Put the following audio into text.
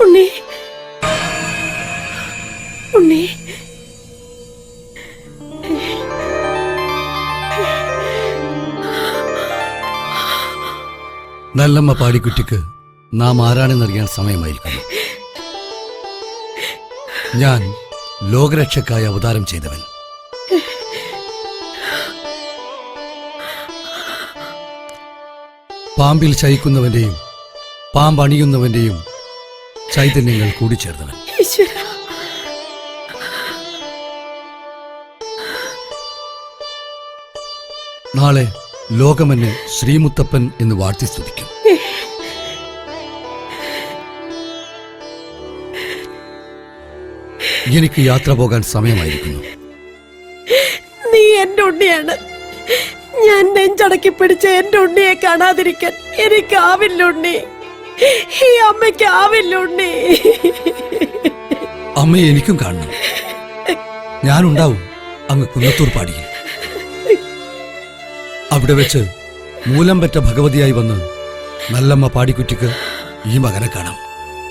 ഉണ്ണി, ഉണ്ണി, നല്ലമ്മ പാടിക്കുട്ടിക്ക് നാം ആരാണെന്നറിയാൻ സമയമായിരിക്കുന്നു. ഞാൻ ലോകരക്ഷക്കായി അവതാരം ചെയ്തവൻ. പാമ്പിൽ ശയിക്കുന്നവന്റെയും പാമ്പണിയുന്നവന്റെയും ചൈതന്യങ്ങൾ കൂടിച്ചേർന്നവൻ. നാളെ ലോകമെന്നെ ശ്രീമുത്തപ്പൻ എന്ന് വാഴ്ത്തി സ്തുതിക്കും. എനിക്ക് യാത്ര പോകാൻ സമയമായിരിക്കുന്നു. നീ എന്റെ ഉണ്ണിയാണ്. ഞാൻ നെഞ്ചടക്കി പിടിച്ച എന്റെ ഉണ്ണിയെ കാണാതിരിക്കാൻ എനിക്കാവില്ല ഉണ്ണി. ഈ അമ്മയ്ക്കാവില്ല ഉണ്ണി. അമ്മയെ എനിക്കും കാണണം. ഞാനുണ്ടാവും അങ്ങ് കുന്നത്തൂർ പാടിയിൽ. അവിടെ വെച്ച് മൂലം പെറ്റ ഭഗവതിയായി വന്ന് നല്ലമ്മ പാടിക്കുറ്റിക്ക് ഈ മകനെ കാണാം.